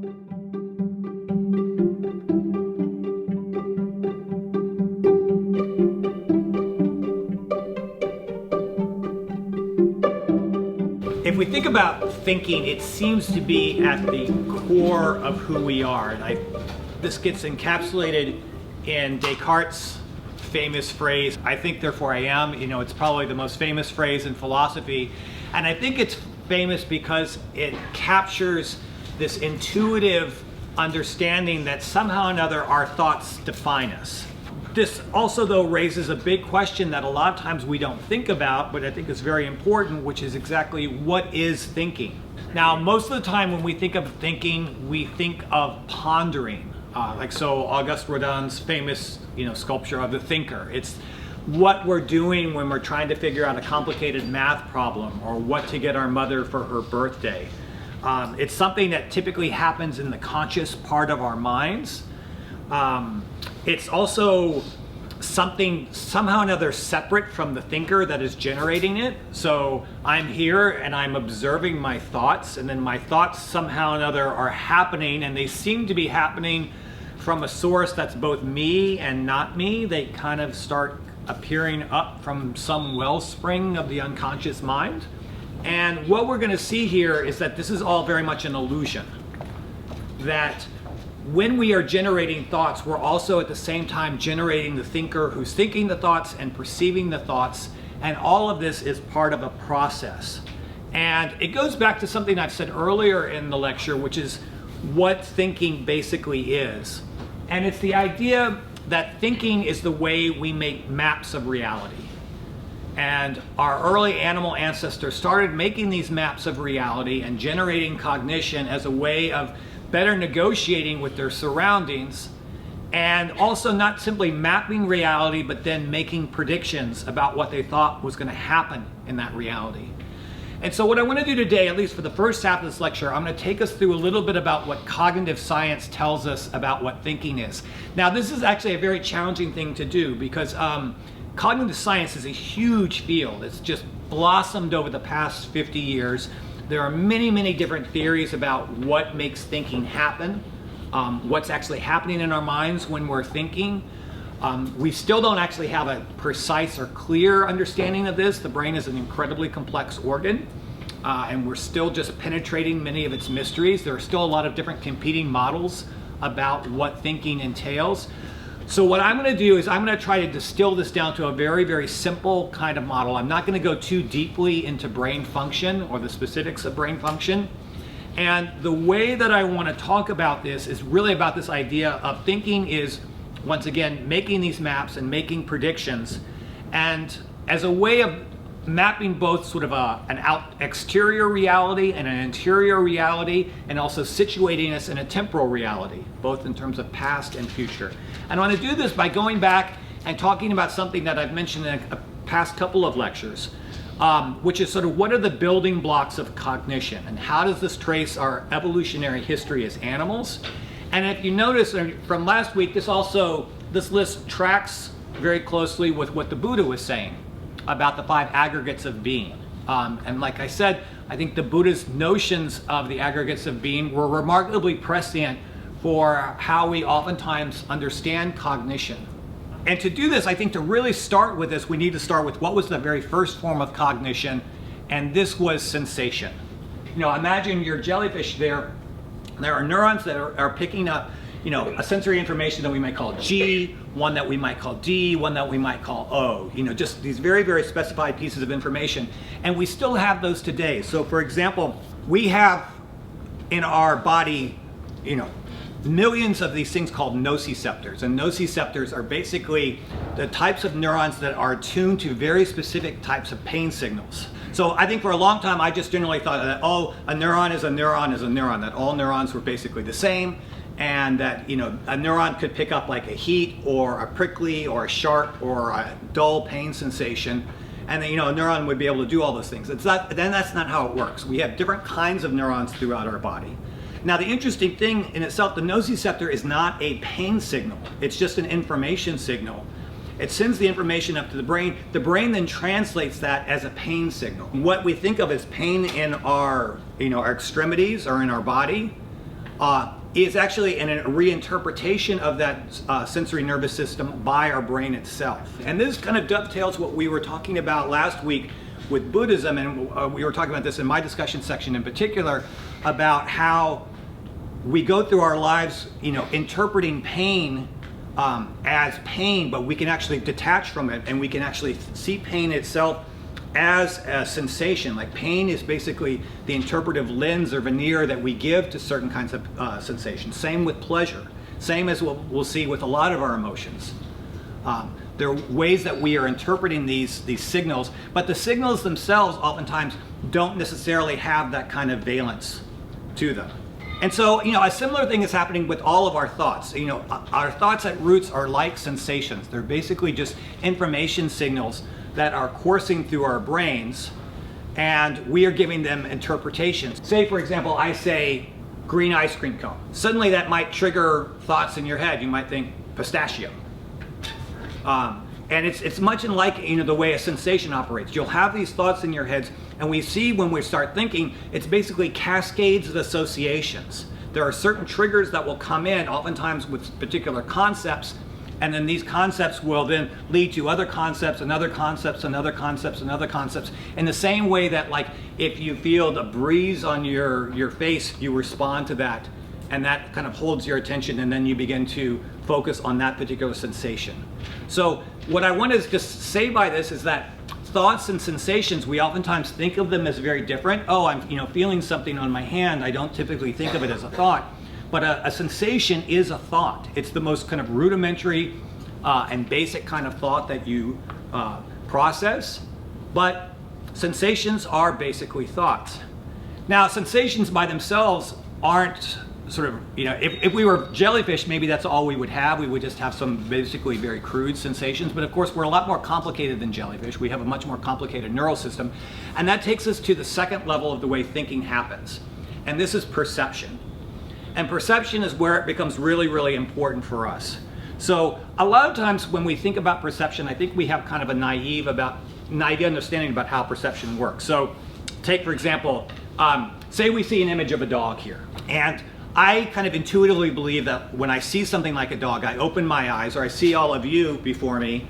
If we think about thinking, it seems to be at the core of who we are. And this gets encapsulated in Descartes' famous phrase, "I think, therefore I am." It's probably the most famous phrase in philosophy. And I think it's famous because it captures this intuitive understanding that somehow or another our thoughts define us. This also, though, raises a big question that a lot of times we don't think about, but I think is very important, which is exactly what is thinking. Now, most of the time when we think of thinking, we think of pondering. Auguste Rodin's famous, sculpture of the thinker. It's what we're doing when we're trying to figure out a complicated math problem or what to get our mother for her birthday. It's something that typically happens in the conscious part of our minds. It's also something somehow or another separate from the thinker that is generating it. So I'm here and I'm observing my thoughts, and then my thoughts somehow or another are happening, and they seem to be happening from a source that's both me and not me. They kind of start appearing up from some wellspring of the unconscious mind. And what we're going to see here is that this is all very much an illusion. That when we are generating thoughts, we're also at the same time generating the thinker who's thinking the thoughts and perceiving the thoughts, and all of this is part of a process. And it goes back to something I've said earlier in the lecture, which is what thinking basically is. And it's the idea that thinking is the way we make maps of reality. And our early animal ancestors started making these maps of reality and generating cognition as a way of better negotiating with their surroundings, and also not simply mapping reality, but then making predictions about what they thought was going to happen in that reality. And so what I want to do today, at least for the first half of this lecture, I'm going to take us through a little bit about what cognitive science tells us about what thinking is. Now, this is actually a very challenging thing to do because cognitive science is a huge field. It's just blossomed over the past 50 years. There are many, many different theories about what makes thinking happen, what's actually happening in our minds when we're thinking. We still don't actually have a precise or clear understanding of this. The brain is an incredibly complex organ, and we're still just penetrating many of its mysteries. There are still a lot of different competing models about what thinking entails. So what I'm going to do is I'm going to try to distill this down to a very, very simple kind of model. I'm not going to go too deeply into brain function or the specifics of brain function. And the way that I want to talk about this is really about this idea of thinking is, once again, making these maps and making predictions, and as a way of mapping both sort of an exterior reality and an interior reality, and also situating us in a temporal reality, both in terms of past and future. And I want to do this by going back and talking about something that I've mentioned in a past couple of lectures, which is sort of what are the building blocks of cognition, and how does this trace our evolutionary history as animals? And if you notice from last week, this list tracks very closely with what the Buddha was saying about the 5 aggregates of being. And like I said, I think the Buddha's notions of the aggregates of being were remarkably prescient for how we oftentimes understand cognition. And to do this, I think to really start with this, we need to start with what was the very first form of cognition, and this was sensation. Imagine your jellyfish there. There are neurons that are picking up, a sensory information that we might call G, one that we might call D, one that we might call O. Just these very, very specified pieces of information. And we still have those today. So for example, we have in our body, millions of these things called nociceptors. And nociceptors are basically the types of neurons that are tuned to very specific types of pain signals. So I think for a long time I just generally thought that, a neuron is a neuron is a neuron, that all neurons were basically the same, and that a neuron could pick up like a heat or a prickly or a sharp or a dull pain sensation, and then a neuron would be able to do all those things. That's not how it works. We have different kinds of neurons throughout our body. Now the interesting thing in itself, the nociceptor is not a pain signal. It's just an information signal. It sends the information up to the brain. The brain then translates that as a pain signal. What we think of as pain in our, our extremities or in our body is actually a reinterpretation of that sensory nervous system by our brain itself. And this kind of dovetails what we were talking about last week with Buddhism, and we were talking about this in my discussion section in particular, about how we go through our lives, interpreting pain as pain, but we can actually detach from it, and we can actually see pain itself as a sensation. Like pain is basically the interpretive lens or veneer that we give to certain kinds of sensations. Same with pleasure. Same as what we'll see with a lot of our emotions. There are ways that we are interpreting these signals, but the signals themselves oftentimes don't necessarily have that kind of valence to them. And so, a similar thing is happening with all of our thoughts. Our thoughts at roots are like sensations. They're basically just information signals that are coursing through our brains, and we are giving them interpretations. Say, for example, I say green ice cream cone. Suddenly that might trigger thoughts in your head. You might think pistachio. And it's much in like the way a sensation operates. You'll have these thoughts in your heads, and we see when we start thinking, it's basically cascades of associations. There are certain triggers that will come in, oftentimes with particular concepts, and then these concepts will then lead to other concepts and other concepts and other concepts and other concepts. In the same way that, like, if you feel the breeze on your face, you respond to that, and that kind of holds your attention, and then you begin to focus on that particular sensation. So what I want to just say by this is that thoughts and sensations, we oftentimes think of them as very different. Oh, I'm feeling something on my hand. I don't typically think of it as a thought. But a sensation is a thought. It's the most kind of rudimentary and basic kind of thought that you process. But sensations are basically thoughts. Now, sensations by themselves aren't sort of, if we were jellyfish, maybe that's all we would have. We would just have some basically very crude sensations. But of course, we're a lot more complicated than jellyfish. We have a much more complicated neural system. And that takes us to the second level of the way thinking happens. And this is perception. And perception is where it becomes really, really important for us. So a lot of times when we think about perception, I think we have kind of a naive understanding about how perception works. So take, for example, say we see an image of a dog here. And I kind of intuitively believe that when I see something like a dog, I open my eyes, or I see all of you before me,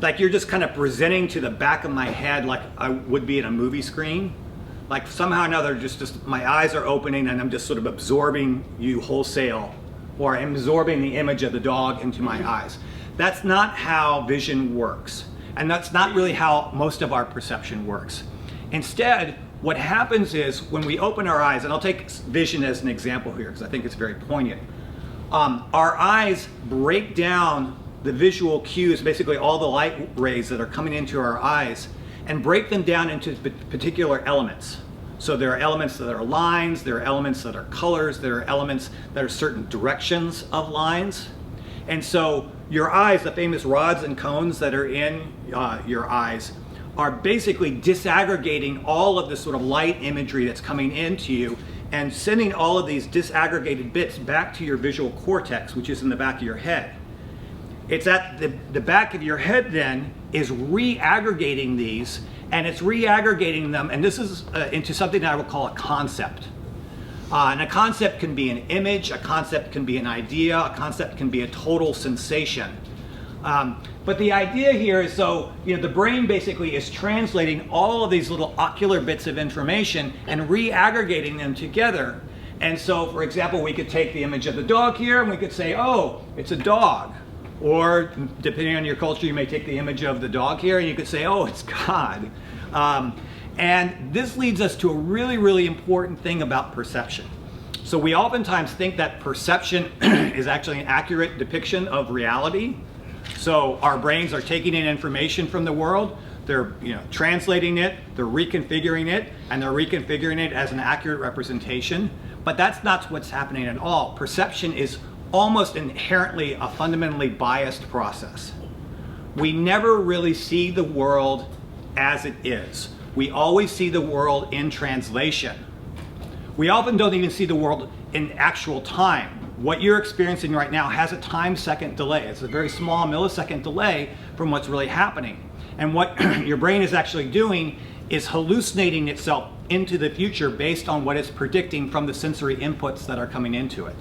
like you're just kind of presenting to the back of my head like I would be in a movie screen. Like somehow or another, just my eyes are opening and I'm just sort of absorbing you wholesale, or I'm absorbing the image of the dog into my eyes. That's not how vision works. And that's not really how most of our perception works. Instead, what happens is when we open our eyes, and I'll take vision as an example here because I think it's very poignant. Our eyes break down the visual cues, basically all the light rays that are coming into our eyes, and break them down into particular elements. So there are elements that are lines, there are elements that are colors, there are elements that are certain directions of lines. And so your eyes, the famous rods and cones that are in your eyes, are basically disaggregating all of the sort of light imagery that's coming into you and sending all of these disaggregated bits back to your visual cortex, which is in the back of your head. It's at the back of your head then is re-aggregating these, and it's re-aggregating them, and this is into something that I would call a concept. And a concept can be an image, a concept can be an idea, a concept can be a total sensation. But the idea here is, so the brain basically is translating all of these little ocular bits of information and re-aggregating them together. And so, for example, we could take the image of the dog here and we could say, oh, it's a dog. Or depending on your culture, you may take the image of the dog here and you could say, oh, it's God. And this leads us to a really, really important thing about perception. So we oftentimes think that perception is actually an accurate depiction of reality. So our brains are taking in information from the world, they're translating it, they're reconfiguring it, and they're reconfiguring it as an accurate representation. But that's not what's happening at all. Perception is almost inherently a fundamentally biased process. We never really see the world as it is. We always see the world in translation. We often don't even see the world in actual time. What you're experiencing right now has a time-second delay. It's a very small millisecond delay from what's really happening. And what your brain is actually doing is hallucinating itself into the future based on what it's predicting from the sensory inputs that are coming into it.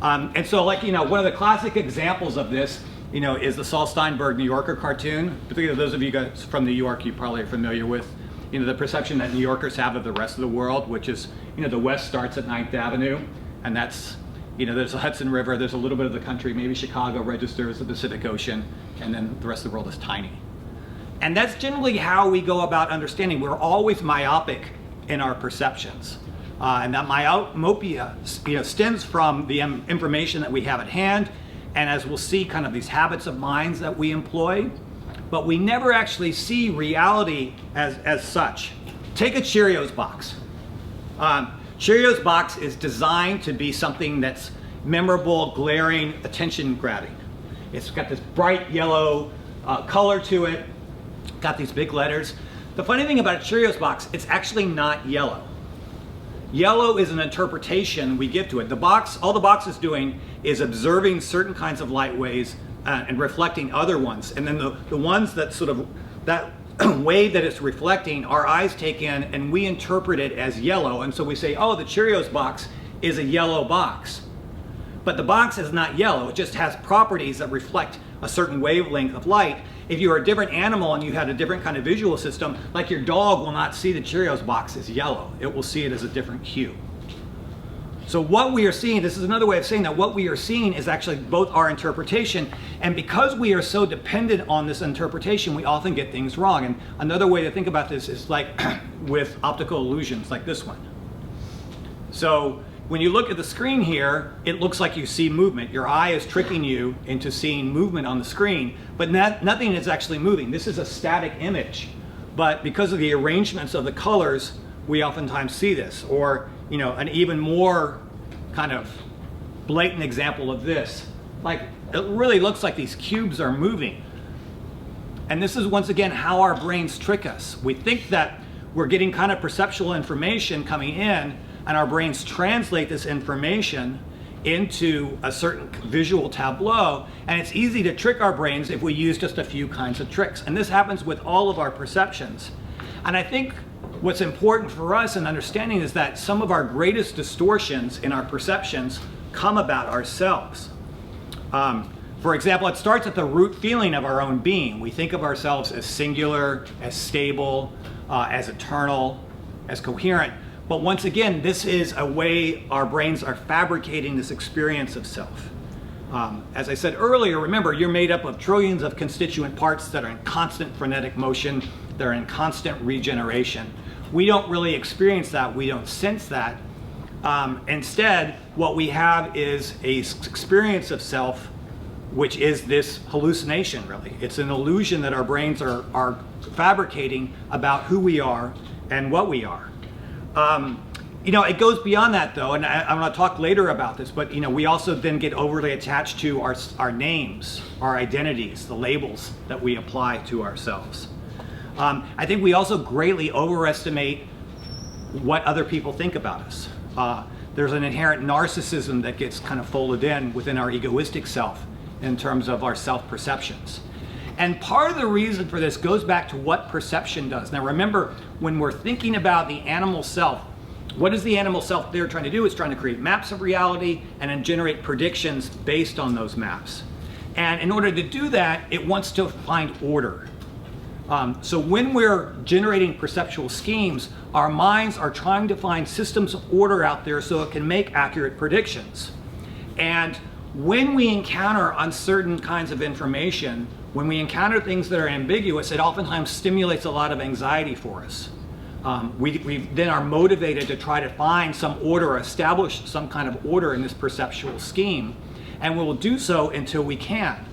And so, like, one of the classic examples of this, is the Saul Steinberg New Yorker cartoon. Particularly those of you guys from New York, you probably are familiar with, the perception that New Yorkers have of the rest of the world, which is, the West starts at 9th Avenue, and that's, there's the Hudson River, there's a little bit of the country, maybe Chicago registers the Pacific Ocean, and then the rest of the world is tiny. And that's generally how we go about understanding. We're always myopic in our perceptions. And that myopia stems from the information that we have at hand, and as we'll see, kind of these habits of minds that we employ, but we never actually see reality as such. Take a Cheerios box. Cheerios box is designed to be something that's memorable, glaring, attention-grabbing. It's got this bright yellow color to it, got these big letters. The funny thing about a Cheerios box, it's actually not yellow. Yellow is an interpretation we give to it. All the box is doing is observing certain kinds of light waves and reflecting other ones. And then the ones that that wave that it's reflecting, our eyes take in and we interpret it as yellow. And so we say, oh, the Cheerios box is a yellow box. But the box is not yellow. It just has properties that reflect a certain wavelength of light. If you are a different animal and you had a different kind of visual system, like your dog will not see the Cheerios box as yellow. It will see it as a different hue. So what we are seeing, this is another way of saying that what we are seeing is actually both our interpretation, and because we are so dependent on this interpretation, we often get things wrong. And another way to think about this is like with optical illusions like this one. So when you look at the screen here, it looks like you see movement. Your eye is tricking you into seeing movement on the screen, but nothing is actually moving. This is a static image, but because of the arrangements of the colors, we oftentimes see this. Or, an even more kind of blatant example of this. Like, it really looks like these cubes are moving. And this is, once again, how our brains trick us. We think that we're getting kind of perceptual information coming in, and our brains translate this information into a certain visual tableau, and it's easy to trick our brains if we use just a few kinds of tricks. And this happens with all of our perceptions. And I think what's important for us in understanding is that some of our greatest distortions in our perceptions come about ourselves. For example, it starts at the root feeling of our own being. We think of ourselves as singular, as stable, as eternal, as coherent. But once again, this is a way our brains are fabricating this experience of self. As I said earlier, remember, you're made up of trillions of constituent parts that are in constant frenetic motion, that are in constant regeneration. We don't really experience that, we don't sense that. Instead, what we have is an experience of self, which is this hallucination, really. It's an illusion that our brains are fabricating about who we are and what we are. It goes beyond that, though, and I'm going to talk later about this, but we also then get overly attached to our names, our identities, the labels that we apply to ourselves. I think we also greatly overestimate what other people think about us. There's an inherent narcissism that gets kind of folded in within our egoistic self in terms of our self-perceptions. And part of the reason for this goes back to what perception does. Now remember, when we're thinking about the animal self, what is the animal self there trying to do? It's trying to create maps of reality and then generate predictions based on those maps. And in order to do that, it wants to find order. So when we're generating perceptual schemes, our minds are trying to find systems of order out there so it can make accurate predictions. And when we encounter uncertain kinds of information, when we encounter things that are ambiguous, it oftentimes stimulates a lot of anxiety for us. We then are motivated to try to find some order, or establish some kind of order in this perceptual scheme, and we will do so until we can.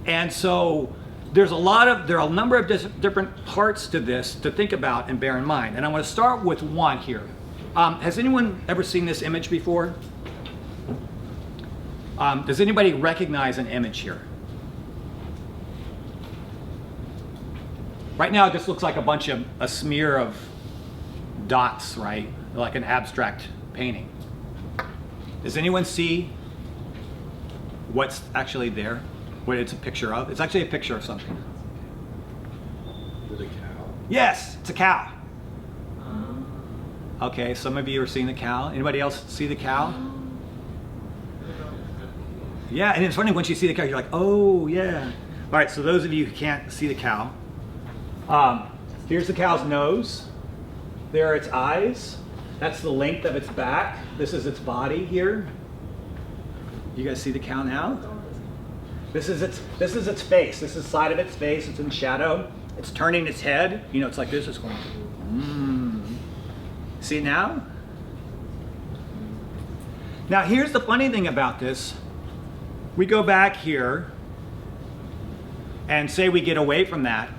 And so there are a number of different parts to this to think about and bear in mind. And I want to start with one here. Has anyone ever seen this image before? Does anybody recognize an image here? Right now it just looks like a smear of dots, right? Like an abstract painting. Does anyone see what's actually there? What it's a picture of? It's actually a picture of something. Is it a cow? Yes, it's a cow. Okay, some of you are seeing the cow. Anybody else see the cow? Yeah, and it's funny, once you see the cow, you're like, oh, yeah. All right, so those of you who can't see the cow, here's the cow's nose. There are its eyes. That's the length of its back. This is its body here. You guys see the cow now? This is its face. This is the side of its face. It's in shadow. It's turning its head. You know, it's like this. It's going, See it now? Now, here's the funny thing about this. We go back here and say we get away from that.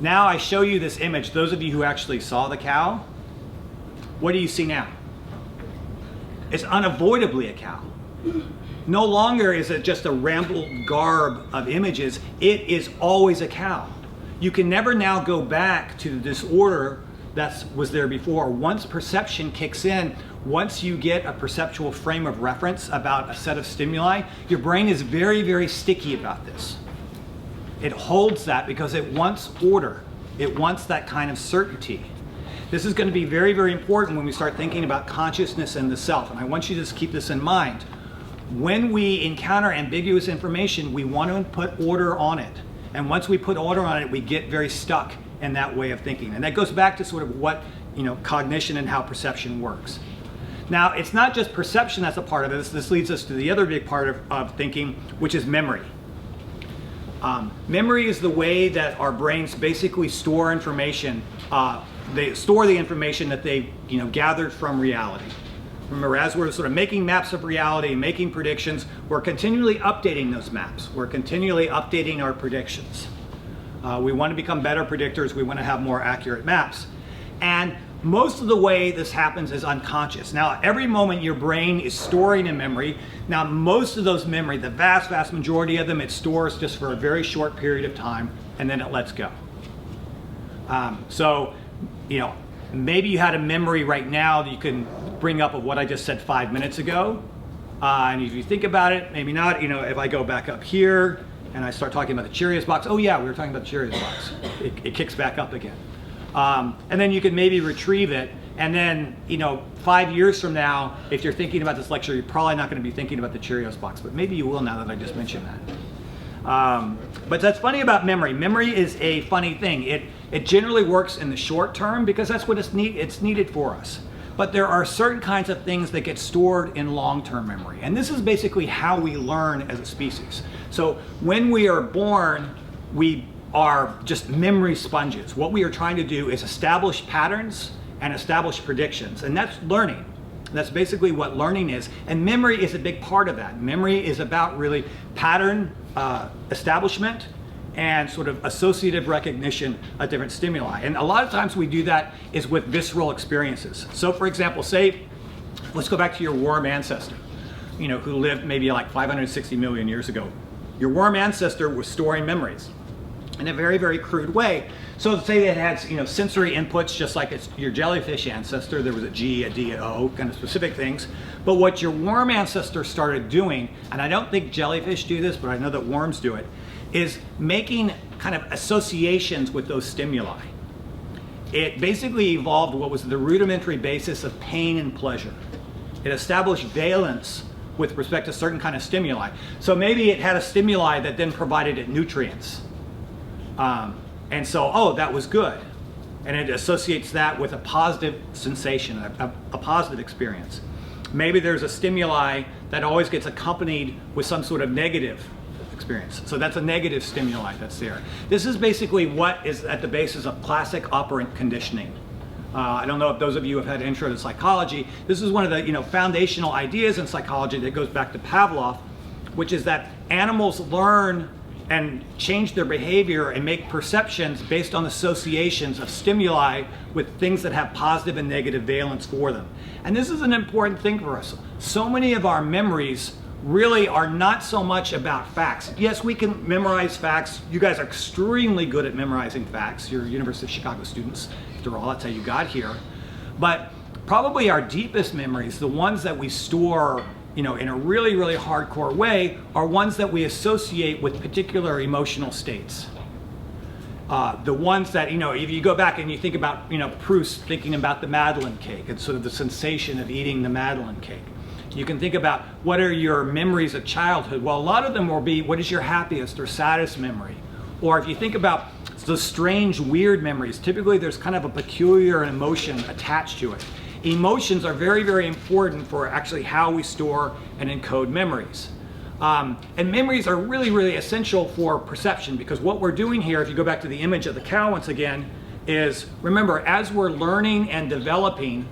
Now I show you this image. Those of you who actually saw the cow, what do you see now? It's unavoidably a cow. No longer is it just a rambled garb of images. It is always a cow. You can never now go back to the disorder that was there before. Once perception kicks in, once you get a perceptual frame of reference about a set of stimuli, your brain is very, very sticky about this. It holds that because it wants order. It wants that kind of certainty. This is going to be very, very important when we start thinking about consciousness and the self. And I want you to just keep this in mind. When we encounter ambiguous information, we want to put order on it. And once we put order on it, we get very stuck in that way of thinking. And that goes back to sort of what, cognition and how perception works. Now, it's not just perception that's a part of this. This leads us to the other big part of thinking, which is memory. Memory is the way that our brains basically store information. They store the information that they gathered from reality. Remember, as we're sort of making maps of reality, making predictions, we're continually updating those maps. We're continually updating our predictions. We want to become better predictors. We want to have more accurate maps. And most of the way this happens is unconscious. Now, every moment your brain is storing a memory. Now, most of those memory, the vast, vast majority of them, it stores just for a very short period of time, and then it lets go. Maybe you had a memory right now that you can bring up of what I just said 5 minutes ago. And if you think about it, maybe not. If I go back up here and I start talking about the Cheerios box, oh yeah, we were talking about the Cheerios box. It kicks back up again. And then you can maybe retrieve it. And then, 5 years from now, if you're thinking about this lecture, you're probably not going to be thinking about the Cheerios box, but maybe you will now that I just mentioned that. But that's funny about memory. Memory is a funny thing. It generally works in the short term because that's what it's needed for us. But there are certain kinds of things that get stored in long-term memory. And this is basically how we learn as a species. So when we are born, we are just memory sponges. What we are trying to do is establish patterns and establish predictions. And that's learning. That's basically what learning is. And memory is a big part of that. Memory is about really pattern establishment and sort of associative recognition of different stimuli. And a lot of times we do that is with visceral experiences. So for example, let's go back to your warm ancestor, who lived maybe like 560 million years ago. Your warm ancestor was storing memories in a very, very crude way. So say it had sensory inputs just like it's your jellyfish ancestor. There was a G, a D, an O, kind of specific things. But what your worm ancestor started doing, and I don't think jellyfish do this, but I know that worms do it, is making kind of associations with those stimuli. It basically evolved what was the rudimentary basis of pain and pleasure. It established valence with respect to certain kind of stimuli. So maybe it had a stimuli that then provided it nutrients. And so, that was good. And it associates that with a positive sensation, a positive experience. Maybe there's a stimuli that always gets accompanied with some sort of negative experience. So that's a negative stimuli that's there. This is basically what is at the basis of classic operant conditioning. I don't know if those of you have had intro to psychology. This is one of the foundational ideas in psychology that goes back to Pavlov, which is that animals learn and change their behavior and make perceptions based on associations of stimuli with things that have positive and negative valence for them. And this is an important thing for us. So many of our memories really are not so much about facts. Yes, we can memorize facts. You guys are extremely good at memorizing facts. You're University of Chicago students. After all, that's how you got here. But probably our deepest memories, the ones that we store in a really, really hardcore way, are ones that we associate with particular emotional states. The ones that, if you go back and you think about, Proust thinking about the Madeleine cake and sort of the sensation of eating the Madeleine cake. You can think about what are your memories of childhood. Well, a lot of them will be what is your happiest or saddest memory. Or if you think about the strange, weird memories, typically there's kind of a peculiar emotion attached to it. Emotions are very, very important for actually how we store and encode memories. And memories are really, really essential for perception, because what we're doing here, if you go back to the image of the cow once again, is remember, as we're learning and developing,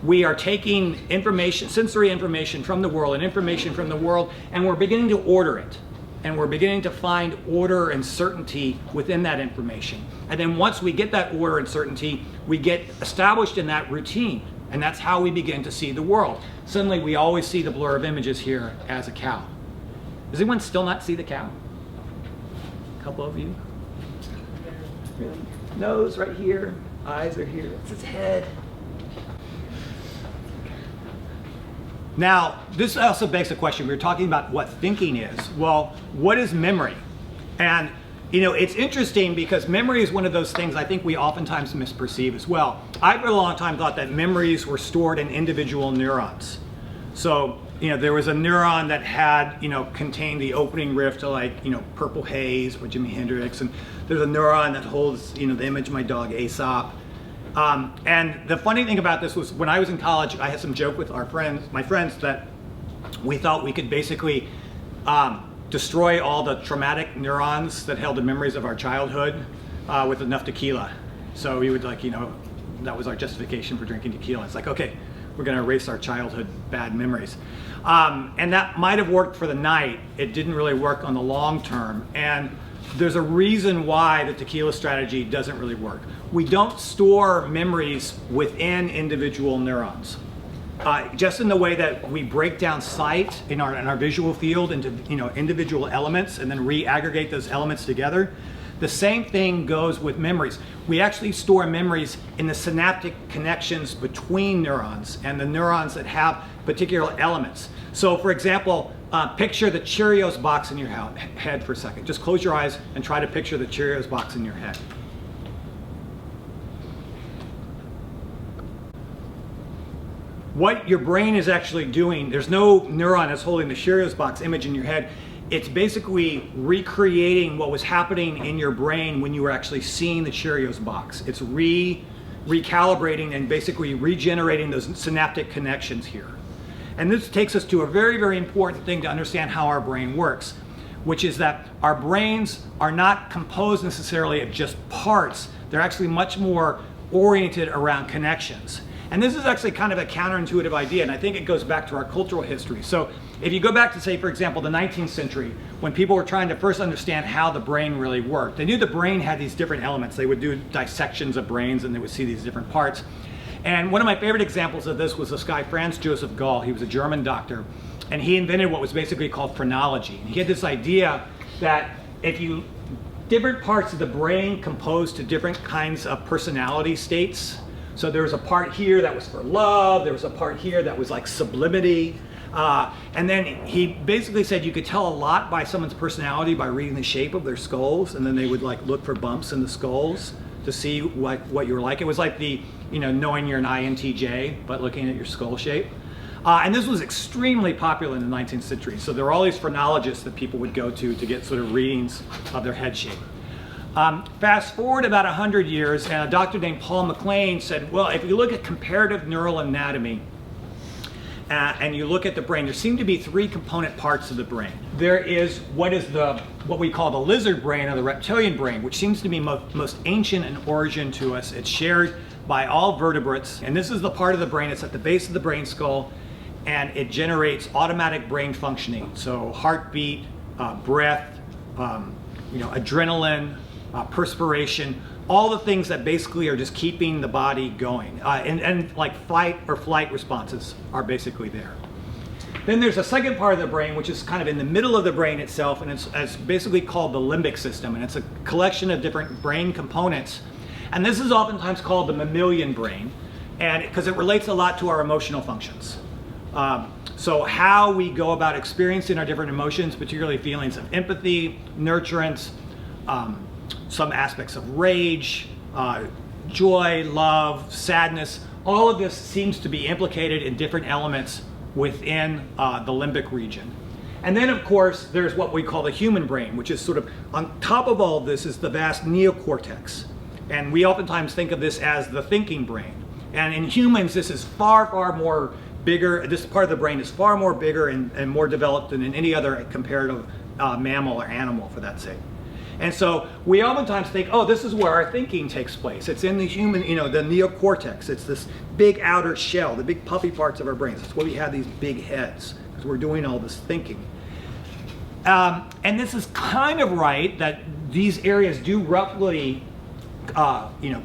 we are taking information, sensory information from the world and information from the world, and we're beginning to order it. And we're beginning to find order and certainty within that information. And then once we get that order and certainty, we get established in that routine. And that's how we begin to see the world. Suddenly we always see the blur of images here as a cow. Does anyone still not see the cow? A couple of you? Really? Nose right here, eyes are here, it's its head. Now, this also begs the question, we were talking about what thinking is. Well, what is memory? And, it's interesting because memory is one of those things I think we oftentimes misperceive as well. I for a long time thought that memories were stored in individual neurons. So, there was a neuron that had, contained the opening riff to Purple Haze or Jimi Hendrix, and there's a neuron that holds, the image of my dog Aesop. And the funny thing about this was when I was in college, I had some joke with my friends, that we thought we could basically destroy all the traumatic neurons that held the memories of our childhood with enough tequila. So we would that was our justification for drinking tequila. It's like, okay, we're gonna erase our childhood bad memories. And that might have worked for the night. It didn't really work on the long term. And there's a reason why the tequila strategy doesn't really work. We don't store memories within individual neurons. Just in the way that we break down sight in our visual field into individual elements and then re-aggregate those elements together, the same thing goes with memories. We actually store memories in the synaptic connections between neurons and the neurons that have particular elements. So for example, picture the Cheerios box in your head for a second. Just close your eyes and try to picture the Cheerios box in your head. What your brain is actually doing, there's no neuron that's holding the Cheerios box image in your head. It's basically recreating what was happening in your brain when you were actually seeing the Cheerios box. It's recalibrating and basically regenerating those synaptic connections here. And this takes us to a very, very important thing to understand how our brain works, which is that our brains are not composed necessarily of just parts. They're actually much more oriented around connections. And this is actually kind of a counterintuitive idea, and I think it goes back to our cultural history. So if you go back to, say, for example, the 19th century, when people were trying to first understand how the brain really worked, they knew the brain had these different elements. They would do dissections of brains and they would see these different parts. And one of my favorite examples of this was this guy, Franz Joseph Gall. He was a German doctor, and he invented what was basically called phrenology. And he had this idea that different parts of the brain composed to different kinds of personality states. So there was a part here that was for love, there was a part here that was like sublimity. And then he basically said you could tell a lot by someone's personality by reading the shape of their skulls, and then they would look for bumps in the skulls to see what you were like. It was like the, knowing you're an INTJ, but looking at your skull shape. And this was extremely popular in the 19th century. So there were all these phrenologists that people would go to get sort of readings of their head shape. Fast forward about 100 years, and a doctor named Paul MacLean said, well, if you look at comparative neural anatomy, and you look at the brain, there seem to be three component parts of the brain. There is what we call the lizard brain or the reptilian brain, which seems to be most ancient in origin to us. It's shared by all vertebrates, and this is the part of the brain that's at the base of the brain skull, and it generates automatic brain functioning. So heartbeat, breath, adrenaline, perspiration, all the things that basically are just keeping the body going. And like fight or flight responses are basically there. Then there's a second part of the brain, which is kind of in the middle of the brain itself, and it's basically called the limbic system, and it's a collection of different brain components. And this is oftentimes called the mammalian brain, and because it relates a lot to our emotional functions. So how we go about experiencing our different emotions, particularly feelings of empathy, nurturance, some aspects of rage, joy, love, sadness. All of this seems to be implicated in different elements within the limbic region. And then, of course, there's what we call the human brain, which is sort of on top of all of this is the vast neocortex. And we oftentimes think of this as the thinking brain. And in humans, this is far, far more bigger. This part of the brain is far more bigger and more developed than in any other comparative mammal or animal, for that sake. And so we oftentimes think, oh, this is where our thinking takes place. It's in the human, the neocortex. It's this big outer shell, the big puffy parts of our brains. That's why we have these big heads, because we're doing all this thinking. And this is kind of right, that these areas do roughly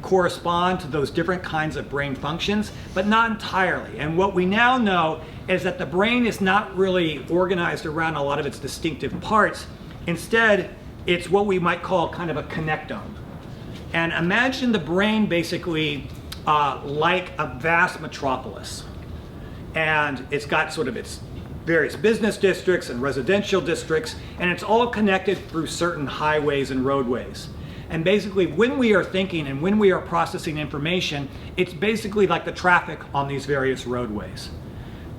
correspond to those different kinds of brain functions, but not entirely. And what we now know is that the brain is not really organized around a lot of its distinctive parts. Instead, it's what we might call kind of a connectome. And imagine the brain basically like a vast metropolis. And it's got sort of its various business districts and residential districts, and it's all connected through certain highways and roadways. And basically, when we are thinking and when we are processing information, it's basically like the traffic on these various roadways.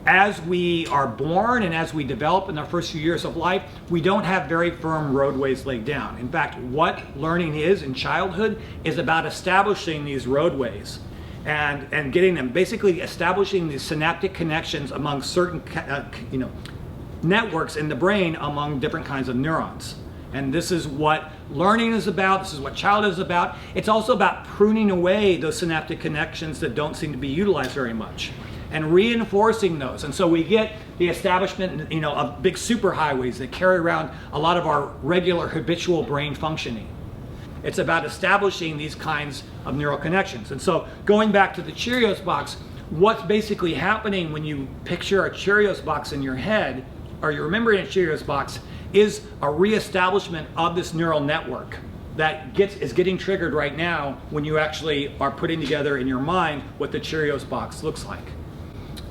As we are born and as we develop in our first few years of life, we don't have very firm roadways laid down. In fact, what learning is in childhood is about establishing these roadways and getting them, basically establishing these synaptic connections among certain networks in the brain among different kinds of neurons. And this is what learning is about. This is what childhood is about. It's also about pruning away those synaptic connections that don't seem to be utilized very much and reinforcing those. And so we get the establishment, of big superhighways that carry around a lot of our regular habitual brain functioning. It's about establishing these kinds of neural connections. And so going back to the Cheerios box, what's basically happening when you picture a Cheerios box in your head, or you're remembering a Cheerios box, is a reestablishment of this neural network that is getting triggered right now when you actually are putting together in your mind what the Cheerios box looks like.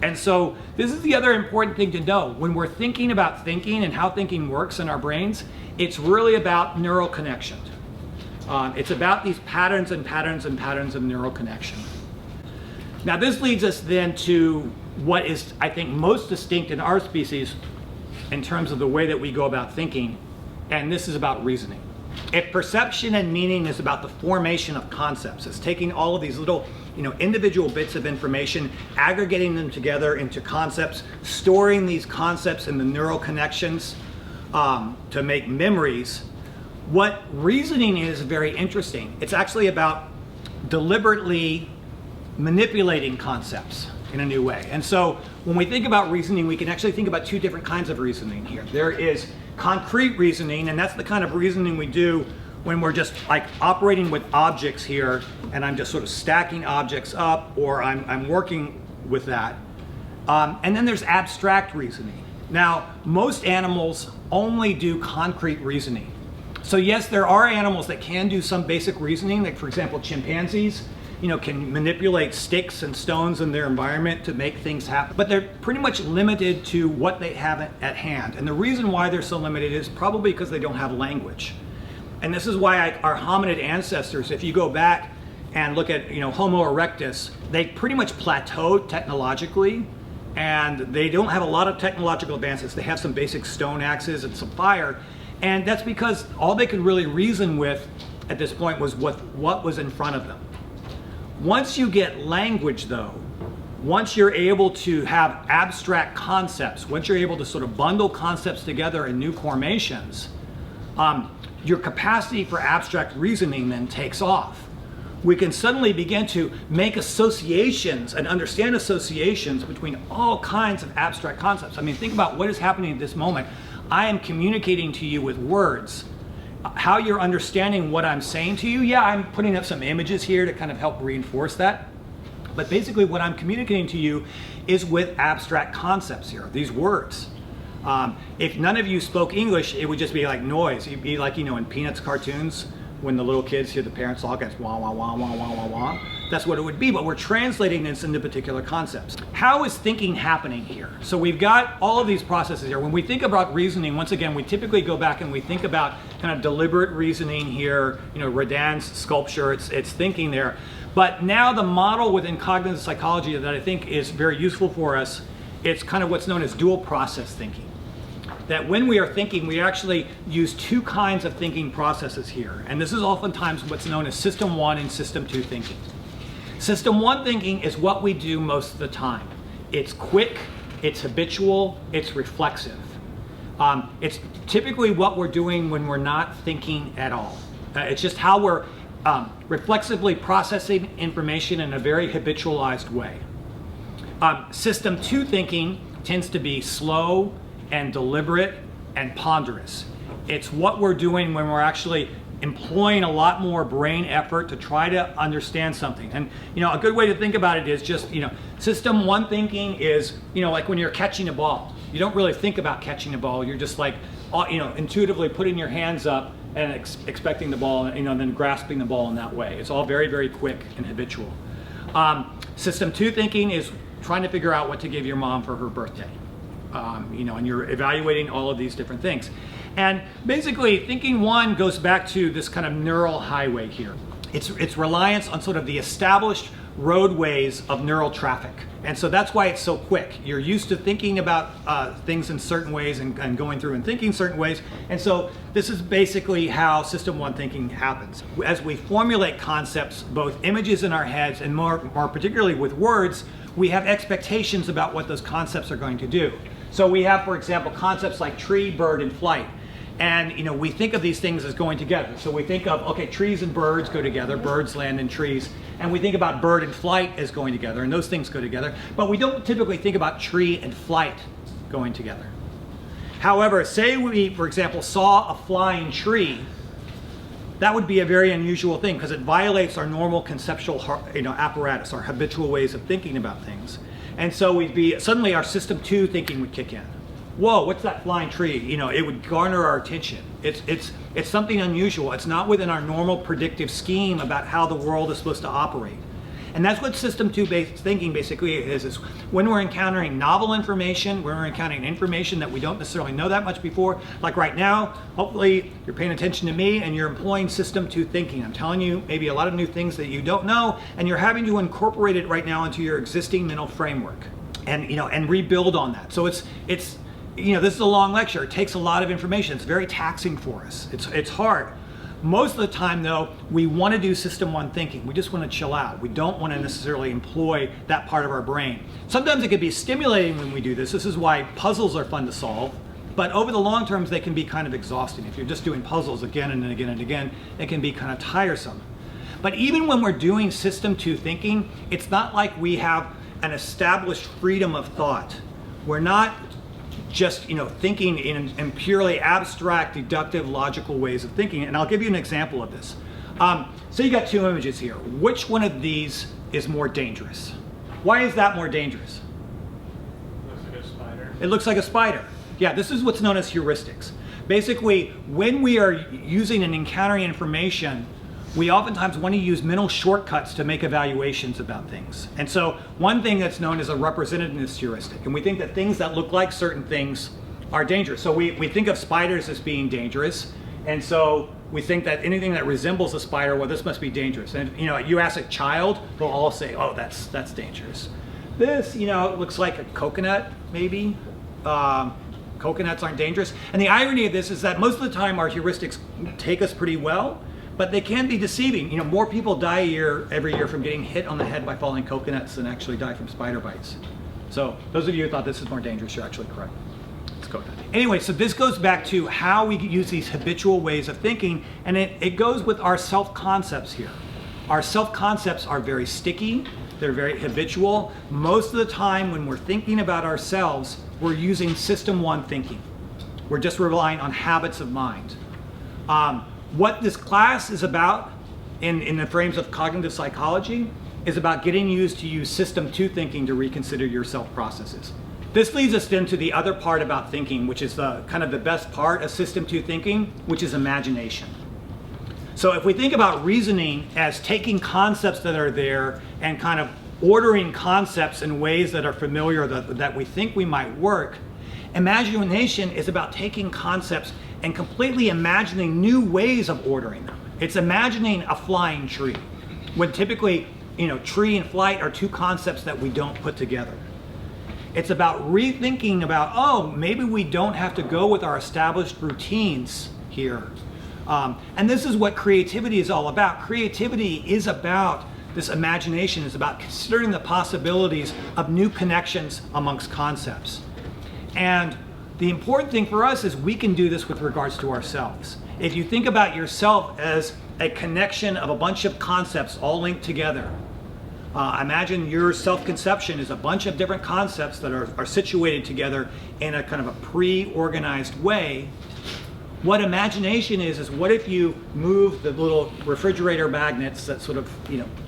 And so this is the other important thing to know. When we're thinking about thinking and how thinking works in our brains, it's really about neural connection. It's about these patterns and patterns and patterns of neural connection. Now this leads us then to what is, I think, most distinct in our species in terms of the way that we go about thinking, and this is about reasoning. If perception and meaning is about the formation of concepts, it's taking all of these little individual bits of information, aggregating them together into concepts, storing these concepts in the neural connections to make memories, what reasoning is very interesting. It's actually about deliberately manipulating concepts in a new way. And so when we think about reasoning, we can actually think about two different kinds of reasoning here. There is concrete reasoning, and that's the kind of reasoning we do when we're just like operating with objects here, and I'm just sort of stacking objects up, or I'm working with that. And then there's abstract reasoning. Now, most animals only do concrete reasoning. So yes, there are animals that can do some basic reasoning, like for example, chimpanzees, can manipulate sticks and stones in their environment to make things happen. But they're pretty much limited to what they have at hand. And the reason why they're so limited is probably because they don't have language. And this is why our hominid ancestors, if you go back and look at Homo erectus, they pretty much plateaued technologically, and they don't have a lot of technological advances. They have some basic stone axes and some fire. And that's because all they could really reason with at this point was what was in front of them. Once you get language though, once you're able to have abstract concepts, once you're able to sort of bundle concepts together in new formations, your capacity for abstract reasoning then takes off. We can suddenly begin to make associations and understand associations between all kinds of abstract concepts. I mean, think about what is happening at this moment. I am communicating to you with words. How you're understanding what I'm saying to you, yeah, I'm putting up some images here to kind of help reinforce that. But basically what I'm communicating to you is with abstract concepts here, these words. If none of you spoke English, it would just be like noise. It'd be like, in Peanuts cartoons, when the little kids hear the parents talk, it's wah, wah, wah, wah, wah, wah, wah. that's what it would be, but we're translating this into particular concepts. How is thinking happening here? So we've got all of these processes here. When we think about reasoning, once again, we typically go back and we think about kind of deliberate reasoning here, Rodin's sculpture, it's thinking there. But now the model within cognitive psychology that I think is very useful for us, it's kind of what's known as dual process thinking. That when we are thinking, we actually use two kinds of thinking processes here. And this is oftentimes what's known as system 1 and system 2 thinking. System 1 thinking is what we do most of the time. It's quick, it's habitual, it's reflexive. It's typically what we're doing when we're not thinking at all. It's just how we're reflexively processing information in a very habitualized way. System 2 thinking tends to be slow and deliberate and ponderous. It's what we're doing when we're actually employing a lot more brain effort to try to understand something. And a good way to think about it is just, system 1 thinking is, like when you're catching a ball. You don't really think about catching a ball. You're just like, intuitively putting your hands up and expecting the ball, and then grasping the ball in that way. It's all very, very quick and habitual. System 2 thinking is trying to figure out what to give your mom for her birthday. And you're evaluating all of these different things. And basically, thinking 1 goes back to this kind of neural highway here. It's reliance on sort of the established roadways of neural traffic. And so that's why it's so quick. You're used to thinking about things in certain ways and going through and thinking certain ways. And so this is basically how system 1 thinking happens. As we formulate concepts, both images in our heads and more particularly with words, we have expectations about what those concepts are going to do. So we have, for example, concepts like tree, bird, and flight. And we think of these things as going together. So we think of, okay, trees and birds go together, birds land in trees. And we think about bird and flight as going together, and those things go together. But we don't typically think about tree and flight going together. However, say we, for example, saw a flying tree, that would be a very unusual thing because it violates our normal conceptual apparatus, our habitual ways of thinking about things. And so suddenly our system 2 thinking would kick in. Whoa, what's that flying tree? It would garner our attention. It's something unusual. It's not within our normal predictive scheme about how the world is supposed to operate. And that's what system 2 based thinking basically is when we're encountering novel information, when we're encountering information that we don't necessarily know that much before, like right now, hopefully you're paying attention to me and you're employing system 2 thinking. I'm telling you maybe a lot of new things that you don't know, and you're having to incorporate it right now into your existing mental framework and rebuild on that. So it's this is a long lecture. It takes a lot of information. It's very taxing for us. It's hard. Most of the time, though, we want to do system 1 thinking. We just want to chill out. We don't want to necessarily employ that part of our brain. Sometimes it can be stimulating when we do this. This is why puzzles are fun to solve. But over the long terms, they can be kind of exhausting. If you're just doing puzzles again and again and again, it can be kind of tiresome. But even when we're doing system 2 thinking, it's not like we have an established freedom of thought. We're not just thinking in purely abstract, deductive, logical ways of thinking. And I'll give you an example of this. So you got 2 images here. Which one of these is more dangerous? Why is that more dangerous? Looks like a spider. It looks like a spider. Yeah, this is what's known as heuristics. Basically, when we are using and encountering information, we oftentimes want to use mental shortcuts to make evaluations about things. And so one thing that's known as a representativeness heuristic, and we think that things that look like certain things are dangerous. So we think of spiders as being dangerous, and so we think that anything that resembles a spider, well, this must be dangerous. And you ask a child, they'll all say, oh, that's dangerous. This, looks like a coconut, maybe. Coconuts aren't dangerous. And the irony of this is that most of the time our heuristics take us pretty well, but they can be deceiving. More people die every year from getting hit on the head by falling coconuts than actually die from spider bites. So those of you who thought this is more dangerous, you're actually correct. It's coconut. Anyway, so this goes back to how we use these habitual ways of thinking, and it goes with our self-concepts here. Our self-concepts are very sticky. They're very habitual. Most of the time when we're thinking about ourselves, we're using system 1 thinking. We're just relying on habits of mind. What this class is about in the frames of cognitive psychology is about getting used to use system 2 thinking to reconsider your self processes. This leads us then to the other part about thinking, which is the kind of the best part of system 2 thinking, which is imagination. So if we think about reasoning as taking concepts that are there and kind of ordering concepts in ways that are familiar, that we think we might work, imagination is about taking concepts and completely imagining new ways of ordering them. It's imagining a flying tree, when typically, tree and flight are two concepts that we don't put together. It's about rethinking about, oh, maybe we don't have to go with our established routines here. And this is what creativity is all about. Creativity is about this imagination, is about considering the possibilities of new connections amongst concepts. And the important thing for us is we can do this with regards to ourselves. If you think about yourself as a connection of a bunch of concepts all linked together, imagine your self-conception is a bunch of different concepts that are situated together in a kind of a pre-organized way. What imagination is what if you move the little refrigerator magnets that sort of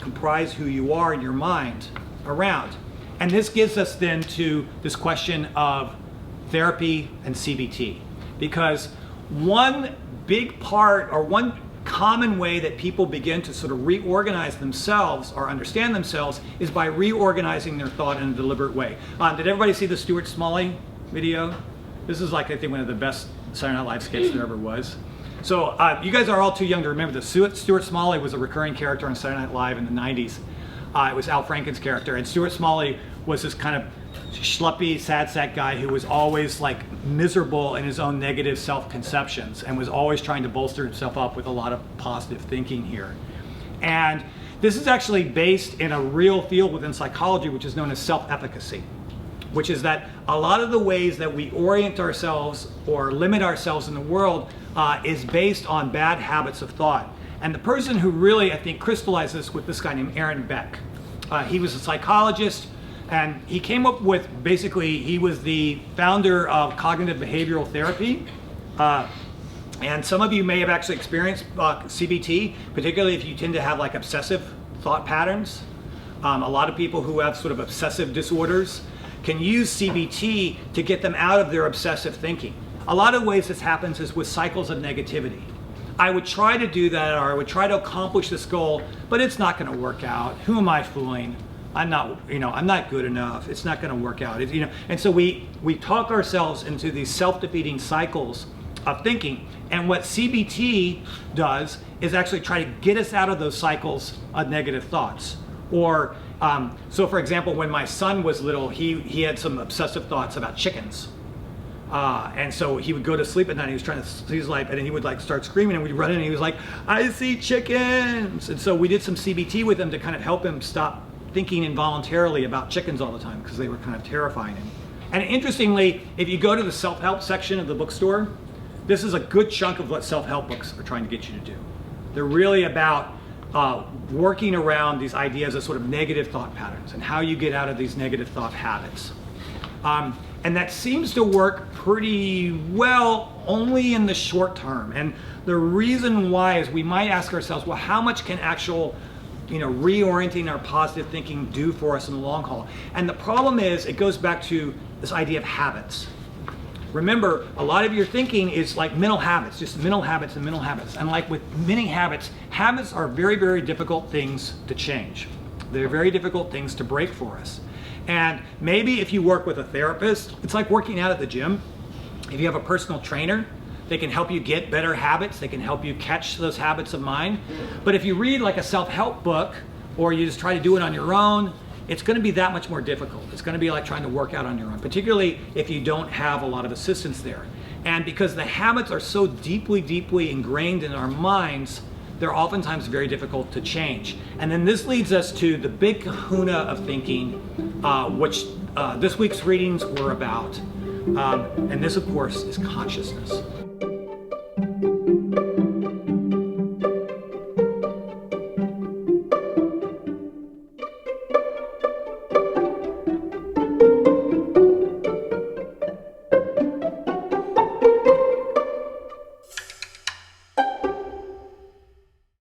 comprise who you are in your mind around. And this gives us then to this question of therapy and CBT. Because one big part, or one common way that people begin to sort of reorganize themselves or understand themselves, is by reorganizing their thought in a deliberate way. Did everybody see the Stuart Smalley video? This is like, I think, one of the best Saturday Night Live skits there ever was. So you guys are all too young to remember this. Stuart Smalley was a recurring character on Saturday Night Live in the 90s. It was Al Franken's character, and Stuart Smalley was this kind of schleppy, sad sack guy who was always like miserable in his own negative self-conceptions and was always trying to bolster himself up with a lot of positive thinking here. And this is actually based in a real field within psychology, which is known as self-efficacy, which is that a lot of the ways that we orient ourselves or limit ourselves in the world is based on bad habits of thought. And the person who really, I think, crystallized this with this guy named Aaron Beck. He was a psychologist, and he came up with, basically, he was the founder of cognitive behavioral therapy. And some of you may have actually experienced CBT, particularly if you tend to have like obsessive thought patterns. A lot of people who have sort of obsessive disorders can use CBT to get them out of their obsessive thinking. A lot of ways this happens is with cycles of negativity. I would try to do that, or I would try to accomplish this goal, but it's not going to work out. Who am I fooling? I'm not, I'm not good enough. It's not going to work out. And so we talk ourselves into these self-defeating cycles of thinking. And what CBT does is actually try to get us out of those cycles of negative thoughts. Or, so for example, when my son was little, he had some obsessive thoughts about chickens. And so he would go to sleep at night, and he was trying to see his life, and then he would like start screaming, and we'd run in, and he was like, I see chickens! And so we did some CBT with him to kind of help him stop thinking involuntarily about chickens all the time, because they were kind of terrifying him. And interestingly, if you go to the self-help section of the bookstore, this is a good chunk of what self-help books are trying to get you to do. They're really about working around these ideas of sort of negative thought patterns and how you get out of these negative thought habits. And that seems to work pretty well only in the short term. And the reason why is we might ask ourselves, well, how much can actual reorienting our positive thinking do for us in the long haul? And the problem is, it goes back to this idea of habits. Remember, a lot of your thinking is like mental habits, just mental habits and mental habits. And like with many habits, habits are very, very difficult things to change. They're very difficult things to break for us. And maybe if you work with a therapist, it's like working out at the gym. If you have a personal trainer, they can help you get better habits. They can help you catch those habits of mind. But if you read like a self-help book, or you just try to do it on your own, it's going to be that much more difficult. It's going to be like trying to work out on your own, particularly if you don't have a lot of assistance there. And because the habits are so deeply, deeply ingrained in our minds, they're oftentimes very difficult to change. And then this leads us to the big kahuna of thinking, which this week's readings were about. And this, of course, is consciousness.